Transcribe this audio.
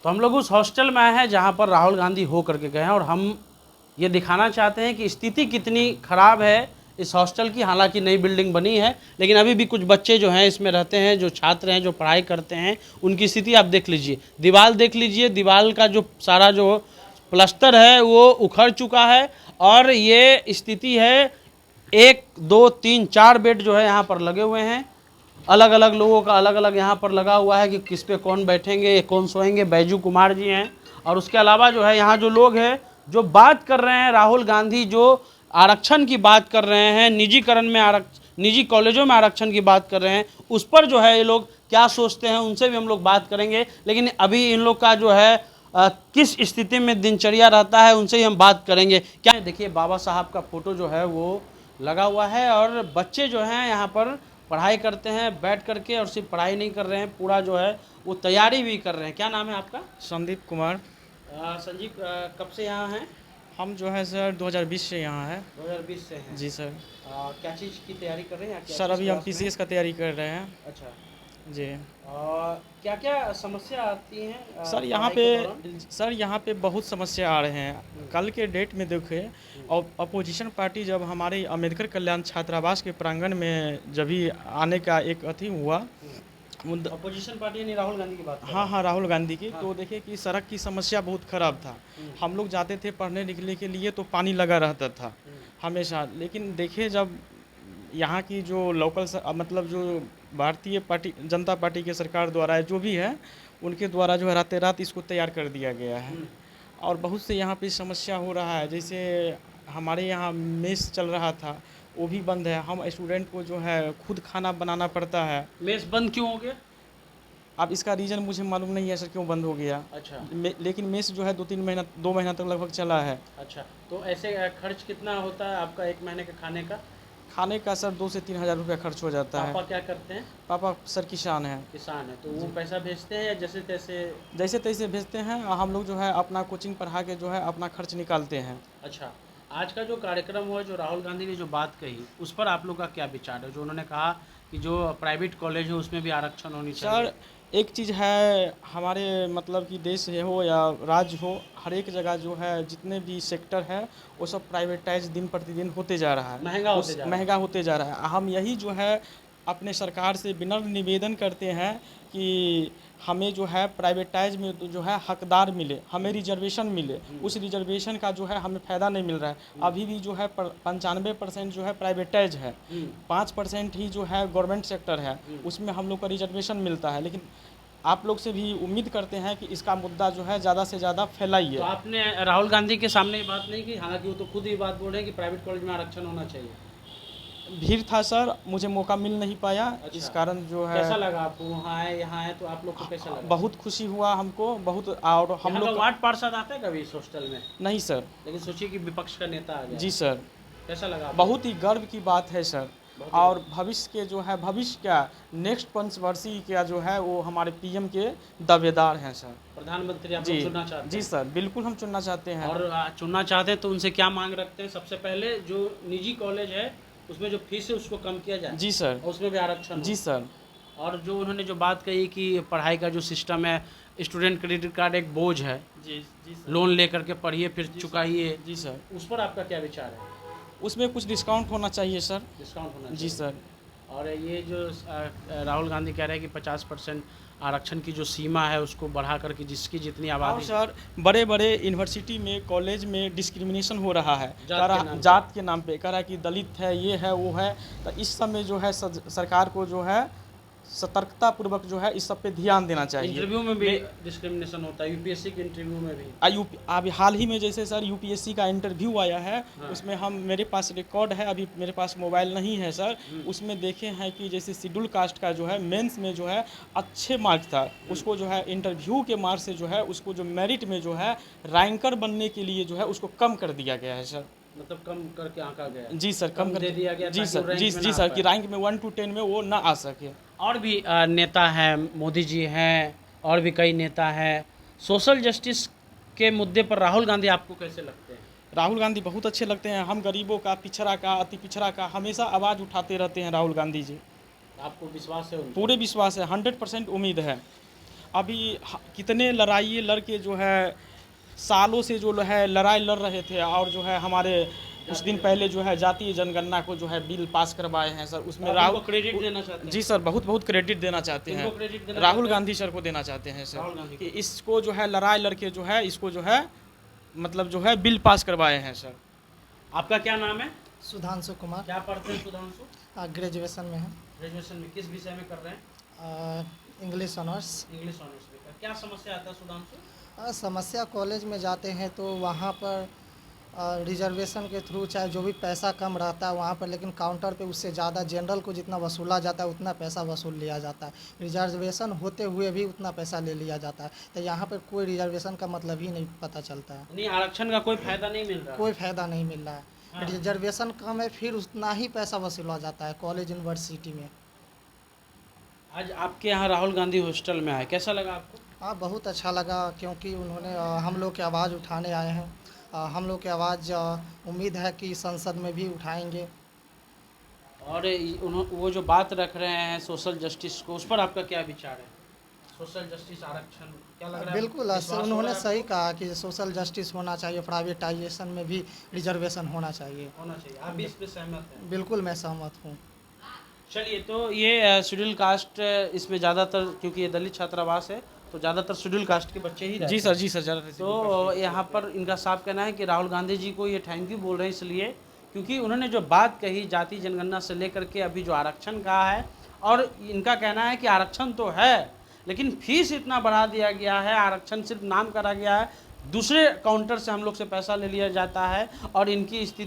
तो हम लोग उस हॉस्टल में आए हैं जहाँ पर राहुल गांधी हो करके गए हैं और हम ये दिखाना चाहते हैं कि स्थिति कितनी ख़राब है इस हॉस्टल की। हालांकि नई बिल्डिंग बनी है लेकिन अभी भी कुछ बच्चे जो हैं इसमें रहते हैं, जो छात्र हैं, जो पढ़ाई करते हैं, उनकी स्थिति आप देख लीजिए। दीवार देख लीजिए, दीवार का जो सारा जो प्लास्टर है वो उखड़ चुका है और ये स्थिति है। 1 2 3 4 बेड जो है यहाँ पर लगे हुए हैं, अलग अलग लोगों का अलग अलग यहाँ पर लगा हुआ है कि किस पे कौन बैठेंगे, कौन सोएंगे। बैजू कुमार जी हैं और उसके अलावा जो है यहाँ जो लोग हैं जो बात कर रहे हैं, राहुल गांधी जो आरक्षण की बात कर रहे हैं, निजीकरण में निजी कॉलेजों में आरक्षण की बात कर रहे हैं, उस पर जो है ये लोग क्या सोचते हैं उनसे भी हम लोग बात करेंगे। लेकिन अभी इन लोग का जो है किस स्थिति में दिनचर्या रहता है उनसे ही हम बात करेंगे। क्या देखिए, बाबा साहब का फोटो जो है वो लगा हुआ है और बच्चे जो हैं यहाँ पर पढ़ाई करते हैं बैठ करके, और सिर्फ पढ़ाई नहीं कर रहे हैं, पूरा जो है वो तैयारी भी कर रहे हैं। क्या नाम है आपका? संदीप कुमार। संजीव, कब से यहाँ हैं? हम जो है सर 2020 से यहाँ है। 2020 से हैं जी सर। क्या चीज़ की तैयारी कर रहे हैं? सर अभी हम पीसीएस का तैयारी कर रहे हैं। अच्छा। जी। क्या क्या समस्या आती हैं सर पढ़ाई यहाँ पे बहुत समस्या आ रहे हैं। कल के डेट में देखें, और अपोजिशन पार्टी जब हमारे अम्बेडकर कल्याण छात्रावास के प्रांगण में जब भी आने का एक अथी हुआ, अपोजिशन पार्टी यानी राहुल गांधी की बात कर रहे हाँ हाँ राहुल गांधी की, हाँ। तो देखिए कि सड़क की समस्या बहुत ख़राब था। हम लोग जाते थे पढ़ने लिखने के लिए तो पानी लगा रहता था हमेशा। लेकिन देखिए जब यहाँ की जो लोकल मतलब जो भारतीय पार्टी जनता पार्टी के सरकार द्वारा जो भी है उनके द्वारा जो है रात रात इसको तैयार कर दिया गया है। और बहुत से यहाँ पे समस्या हो रहा है। जैसे हमारे यहाँ मेस चल रहा था वो भी बंद है। हम स्टूडेंट को जो है खुद खाना बनाना पड़ता है। मेस बंद क्यों हो गया? अब इसका रीज़न मुझे मालूम नहीं है सर क्यों बंद हो गया। अच्छा। लेकिन मेस जो है 2 महीना तक लगभग चला है। अच्छा, तो ऐसे खर्च कितना होता है आपका 1 महीने के खाने का? खाने का सर 2 से 3 हज़ार रुपया खर्च हो जाता है। पापा क्या करते हैं? पापा सर किसान हैं। किसान है, तो वो पैसा भेजते हैं या जैसे तैसे? जैसे तैसे भेजते हैं और हम लोग जो है अपना कोचिंग पढ़ा के जो है अपना खर्च निकालते हैं। अच्छा, आज का जो कार्यक्रम हुआ, जो राहुल गांधी ने जो बात कही, उस पर आप लोग का क्या विचार है? जो उन्होंने कहा कि जो प्राइवेट कॉलेज है उसमें भी आरक्षण होनी चाहिए। सर एक चीज़ है, हमारे मतलब कि देश है हो या राज्य हो, हर एक जगह जो है जितने भी सेक्टर है वो सब प्राइवेटाइज दिन प्रतिदिन होते जा रहा है, महंगा होते जा रहा है। हम यही जो है अपने सरकार से विनम्र निवेदन करते हैं कि हमें जो है प्राइवेटाइज में तो जो है हकदार मिले, हमें रिजर्वेशन मिले। उस रिजर्वेशन का जो है हमें फ़ायदा नहीं मिल रहा है। अभी भी जो है 95% जो है प्राइवेटाइज है, 5% ही जो है गवर्नमेंट सेक्टर है, उसमें हम लोग का रिजर्वेशन मिलता है। लेकिन आप लोग से भी उम्मीद करते हैं कि इसका मुद्दा जो है ज़्यादा से ज़्यादा फैलाइए। तो आपने राहुल गांधी के सामने ये बात नहीं की? हालांकि वो तो खुद ही बात बोल रहे हैं कि प्राइवेट कॉलेज में आरक्षण होना चाहिए। भीड़ था सर, मुझे मौका मिल नहीं पाया। अच्छा। इस कारण जो है कैसा लगा आपको? वहाँ आए, यहाँ आए, तो आप लोग को कैसा लगा? बहुत खुशी हुआ हमको बहुत। और हम लोग वार्ड पार्षद आता है कभी इस हॉस्टल में? नहीं सर। लेकिन सोचिए कि विपक्ष का नेता आ गया। जी सर। कैसा लगा आपको? बहुत ही गर्व की बात है सर। और भविष्य के जो है भविष्य क्या नेक्स्ट पंचवर्षीय क्या जो है वो हमारे पीएम के दावेदार हैं सर। प्रधानमंत्री आप लोग चुनना चाहते हैं? जी सर, बिल्कुल हम चुनना चाहते हैं। और चुनना चाहते हैं तो उनसे क्या मांग रखते हैं? सबसे पहले जो निजी कॉलेज है उसमें जो फीस है उसको कम किया जाए। जी सर। और उसमें भी आरक्षण। जी सर। और जो उन्होंने जो बात कही कि पढ़ाई का जो सिस्टम है, स्टूडेंट क्रेडिट कार्ड एक बोझ है, जी सर। लोन लेकर के पढ़िए फिर चुकाइए। जी सर। उस पर आपका क्या विचार है? उसमें कुछ डिस्काउंट होना चाहिए सर। डिस्काउंट होना चाहिए। जी सर। और ये जो राहुल गांधी कह रहे हैं कि 50% आरक्षण की जो सीमा है उसको बढ़ा करके जिसकी जितनी और आबादी। सर बड़े बड़े यूनिवर्सिटी में कॉलेज में डिस्क्रिमिनेशन हो रहा है जात के नाम पे। कह रहा है कि दलित है, ये है, वो है। तो इस सब में जो है सरकार को जो है सतर्कता पूर्वक जो है इस सब पे ध्यान देना चाहिए। इंटरव्यू में भी डिस्क्रिमिनेशन होता है, यूपीएससी के इंटरव्यू में भी। अभी हाल ही में जैसे सर यूपीएससी का इंटरव्यू आया है। हाँ। उसमें हम मेरे पास रिकॉर्ड है, अभी मेरे पास मोबाइल नहीं है सर। उसमें देखे हैं कि जैसे शेड्यूल कास्ट का जो है मेंस में जो है अच्छे मार्क्स था, उसको जो है इंटरव्यू के मार्क्स से जो है उसको जो मेरिट में जो है रैंकर बनने के लिए जो है उसको कम कर दिया गया है सर। मतलब कम करके आंका गया? जी सर, कम कर दिया गया। जी सर। जी सर कि रैंक में 1 to 10 में वो ना आ सके। और भी नेता हैं, मोदी जी हैं, और भी कई नेता हैं। सोशल जस्टिस के मुद्दे पर राहुल गांधी आपको कैसे लगते हैं? राहुल गांधी बहुत अच्छे लगते हैं। हम गरीबों का, पिछड़ा का, अति पिछड़ा का हमेशा आवाज़ उठाते रहते हैं राहुल गांधी जी। आपको विश्वास है उन पर? पूरे विश्वास है, 100% उम्मीद है। अभी कितने लड़ाई लड़के जो है सालों से जो है लड़ाई लड़ रहे थे, और जो है हमारे कुछ दिन पहले जो है जातीय जनगणना को जो है बिल पास करवाए हैं सर। उसमें राहुल क्रेडिट देना चाहते हैं। जी सर, बहुत बहुत क्रेडिट देना चाहते किनको हैं, क्रेडिट देना राहुल चाहते हैं? गांधी सर को देना चाहते हैं राहुल सर, गांधी कि इसको जो है लड़ाई लड़के जो है इसको जो है मतलब जो है बिल पास करवाए हैं सर। आपका क्या नाम है? सुधांशु कुमार। क्या पढ़ते हैं सुधांशु? ग्रेजुएशन में है। ग्रेजुएशन में किस विषय में कर रहे हैं? English honours. इंग्लिश ऑनर्स में। क्या समस्या आता है सुधांशु? समस्या कॉलेज में जाते हैं तो वहाँ पर रिजर्वेशन के थ्रू चाहे जो भी पैसा कम रहता है वहाँ पर, लेकिन काउंटर पे उससे ज़्यादा जनरल को जितना वसूला जाता है उतना पैसा वसूल लिया जाता है। रिजर्वेशन होते हुए भी उतना पैसा ले लिया जाता है, तो यहाँ पर कोई रिजर्वेशन का मतलब ही नहीं पता चलता है। नहीं, आरक्षण का कोई फायदा नहीं मिल रहा। कोई फ़ायदा नहीं मिल रहा है। हाँ। रिजर्वेशन कम है फिर उतना ही पैसा वसूला जाता है कॉलेज यूनिवर्सिटी में। आज आपके यहाँ राहुल गांधी हॉस्टल में आए, कैसा लगा आपको? हाँ, बहुत अच्छा लगा, क्योंकि उन्होंने हम लोग की आवाज़ उठाने आए हैं। हम लोग की आवाज़ उम्मीद है कि संसद में भी उठाएंगे। और वो जो बात रख रहे हैं सोशल जस्टिस को, उस पर आपका क्या विचार है? सोशल जस्टिस, आरक्षण, क्या लग रहा है? बिल्कुल उन्होंने सही कहा कि सोशल जस्टिस होना चाहिए, प्राइवेटाइजेशन में भी रिजर्वेशन होना चाहिए। आप भी इस पर सहमत हैं? बिल्कुल मैं सहमत हूँ। चलिए, तो ये शेड्यूल कास्ट इसमें ज़्यादातर, क्योंकि ये दलित छात्रावास है तो ज़्यादातर शेड्यूल कास्ट के बच्चे ही रहते जी हैं। सर, जी सर, ज़्यादा। तो यहाँ पर इनका साफ कहना है कि राहुल गांधी जी को ये थैंक यू बोल रहे हैं इसलिए क्योंकि उन्होंने जो बात कही जाति जनगणना से लेकर के अभी जो आरक्षण कहा है, और इनका कहना है कि आरक्षण तो है लेकिन फीस इतना बढ़ा दिया गया है, आरक्षण सिर्फ नाम करा गया है, दूसरे काउंटर से हम लोग से पैसा ले लिया जाता है और इनकी स्थिति